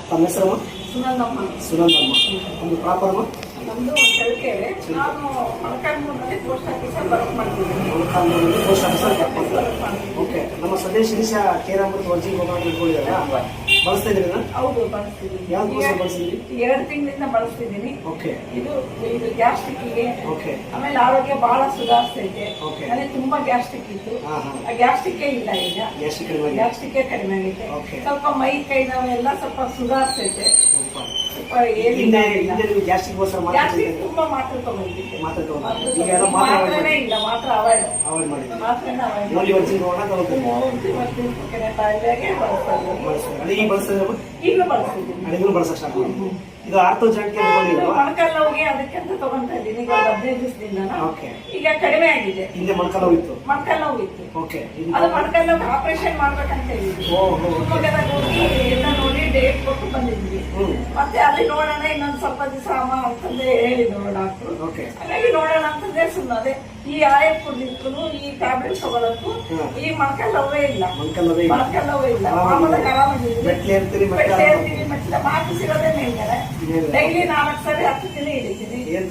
ತಮ್ಮ ಹೆಸರಮ್ಮ? ಸುನಂದಮ್ಮ. ಸುನಂದಮ್ಮ. ಒಂದು ಪ್ರಾಪರ್ಮ? ನಮ್ಮದು ಚಳ್ಳಕೆರೆ. ನಾನು ಮೊಳಕಾಲ್ಮೂರಿನಲ್ಲಿ ಪೋಸ್ಟ್ ಆಫೀಸಲ್ಲಿ ವರ್ಕ್ ಮಾಡ್ತಿದ್ದೀನಿ. ಮೊಳಕಾಲ್ಮೂರಿನಲ್ಲಿ ಪೋಸ್ಟ್ ಆಫೀಸಲ್ಲಿ ವರ್ಕ್ ಮಾಡ್ತಿದ್ದೀನಿ. ಓಕೆ. ನಮ್ಮ ಸ್ವದೇಶಿ ಶಿರೀಷ ಕೇರಾಮೃತ ವರ್ಜಿನ್ ಗೋಮಾಂಸ ಇಟ್ಕೊಂಡಿದ್ದಾರಾ? ಬಳಸ್ತಾ ಇದ್ದೀರಾ? ಹೌದು, ಬಳಸ್ತಿದ್ದೀನಿ. ಯಾವ್ದು ಬಳಸಿದ್ರಿ? 2 ತಿಂಗಳಿಂದ ಬಳಸ್ತಿದ್ದೀನಿ. ಓಕೆ. ಇದು ಗ್ಯಾಸ್ಟ್ರಿಕ್ಕಿಗೆ, ಓಕೆ. ಆಮೇಲೆ ಆರೋಗ್ಯ ಬಹಳ ಸುಧಾರಿಸ್ತೈತೆ. ಓಕೆ. ನನಗೆ ತುಂಬಾ ಗ್ಯಾಸ್ಟ್ರಿಕ್ ಇತ್ತು, ಆ ಗ್ಯಾಸ್ಟ್ರಿಕ್ಕೇ ಇಲ್ಲ ಈಗ. ಗ್ಯಾಸ್ಟ್ರಿಕ್ಕೇ ಕಡಿಮೆ ಆಗಿದೆ. ಸ್ವಲ್ಪ ಮೈ ಕೈ ನೋವೆಲ್ಲ ಸ್ವಲ್ಪ ಸುಧಾರಿಸ್ತೈತೆ. ಗ್ಯಾಸ್ಟ್ರಿಕ್ ತುಂಬಾ ಮಾತ್ರೆ ತಗೊಂಡಿದ್ದೆ. ಮಾತ್ರೆನೇ ಇಲ್ಲ, ಮಾತ್ರ ಅವಾಯ್ಡ್ ಮಾಡಿದ್ದೆ. ಮಾತ್ರೆನ ಈಗಲೂ ಬಳಸ್ತಿದ್ದೀನಿ. ಇದು ಆರ್ಥೋ ಜಾಯಿಂಟ್ಗೆ ಮೊಳಕಾಲ್ ನೋವಿಗೆ ಅದಕ್ಕೆಂತ ತಗೊಂತಾ ಇದ್ದೀನಿ ಈಗ 15 ದಿವಸದಿಂದ. ಈಗ ಕಡಿಮೆ ಆಗಿದೆ. ಹಿಂದೆ ಮೊಳಕಾಲ್ ನೋವು ಇತ್ತು. ಮೊಳಕಾಲ್ ನೋವು ಇತ್ತು. ಓಕೆ. ಅದು ಮೊಳಕಾಲ್ ನೋವು ಆಪರೇಷನ್ ಮಾಡ್ಬೇಕಂತ ಹೇಳಿದ್ವಿ. ಶಿವಮೊಗ್ಗದಾಗ ಹೋಗಿ ಎಲ್ಲ ನೋಡಿ ಡೇಟ್ ಕೊಟ್ಟು ಬಂದಿದ್ವಿ. ಮತ್ತೆ ಅಲ್ಲಿ ನೋಡೋಣ ಇನ್ನೊಂದ್ ಸ್ವಲ್ಪ ದಿವಸ ಅಮ್ಮ ಅಂತಂದೇ ಹೇಳಿದ್ರು ಡಾಕ್ಟ್ರು. ಹಾಗಾಗಿ ನೋಡೋಣ ಅಂತಂದೇ ಸುಮ್ಮನೆ ಈ ಆಯಲ್ ಕುಡ್ಲಿಕ್ಕೂ ಈ ಟ್ಯಾಬ್ಲೆಟ್ ತಗೊಳಕ್ಕೂ ಈ ಮೊಳಕಾಲ್ ನೋವೇ ಇಲ್ಲ. ಮೊಳಕಾಲ್ ನೋವೇ ಇಲ್ಲ. ಮಾಮೂಲಾಗಿ ಆರಾಮಾಗಿದ್ದೀನಿ. ಮಾತು ಸಿಗೋದೇ ಮೇಲ್ಗಡೆ. ಡೈಲಿ 4 ಸರಿ 10 ದಿನ ಹಿಡಿತೀನಿ. ಏನು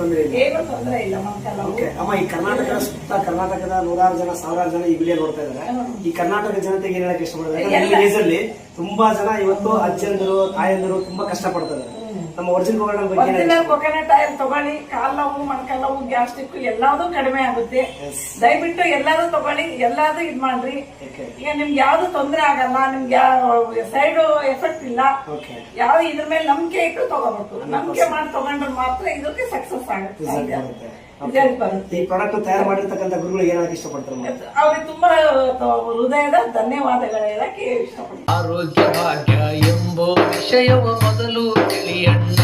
ತೊಂದರೆ ಇಲ್ಲ ಮೊಳಕಾಲ್ ನೋವು. ಅಮ್ಮ, ಈ ಕರ್ನಾಟಕದ ಸುತ್ತ ಕರ್ನಾಟಕದ 100 ಜನ 1000 ಜನ ಈ ವಿಡಿಯೋ ನೋಡ್ತಾ ಇದ್ದಾರೆ. ಈ ಕರ್ನಾಟಕ ಜನತೆಗೆ ಏನ್ ಹೇಳಕ್ ಇಷ್ಟಪಡ್ತಾರೆ? ತುಂಬಾ ಜನ ಇವತ್ತು ಅಜ್ಜಂದರು ತಾಯಂದರು ತುಂಬಾ ಕಷ್ಟ ಪಡ್ತಾರೆ. ನಮ್ಮ ಒರಿಜಿನಲ್ ಕೊಕೊನಟ್ ಆಯಿಲ್ ತಗೊಳ್ಳಿ. ಕಾಲ್ ನೋವು, ಮೊಳಕಾಲ್ ನೋವು, ಗ್ಯಾಸ್ಟ್ರಿಕ್ ಎಲ್ಲಾದು ಕಡಿಮೆ ಆಗುತ್ತೆ. ದಯವಿಟ್ಟು ಎಲ್ಲಾರು ತಗೊಳ್ಳಿ, ಎಲ್ಲಾರು ಇದ್ ಮಾಡ್ರಿ. ಈಗ ನಿಮ್ಗೆ ಯಾವ್ದು ತೊಂದರೆ ಆಗಲ್ಲ, ನಿಮ್ಗೆ ಸೈಡ್ ಎಫೆಕ್ಟ್ ಇಲ್ಲ. ಯಾವ್ದು ಇದ್ರ ಮೇಲೆ ನಂಬಿಕೆ ಇಟ್ಟು ತಗೋಬೇಕು. ನಂಬಿಕೆ ಮಾಡಿ ತಗೊಂಡ್ರೆ ಮಾತ್ರ ಇದಕ್ಕೆ ಸಕ್ಸಸ್ ಆಗುತ್ತೆ. ಈ ಪ್ರಾಡಕ್ಟ್ ತಯಾರು ಮಾಡಿರ್ತಕ್ಕಂಥ ಗುರುಗಳಿಗೆ ಏನಾಗಿ ಇಷ್ಟಪಡ್ತಾರೆ? ಅವ್ರಿಗೆ ತುಂಬಾ ಹೃದಯದ ಧನ್ಯವಾದಗಳು ಹೇಳಕ್ಕೆ ಇಷ್ಟಪಡ್ತಾರೆ. ಆರೋಗ್ಯ ಭಾಗ್ಯ ಎಂಬ ವಿಷಯವ ಮೊದಲು ತಿಳಿಯಣ್ಣ.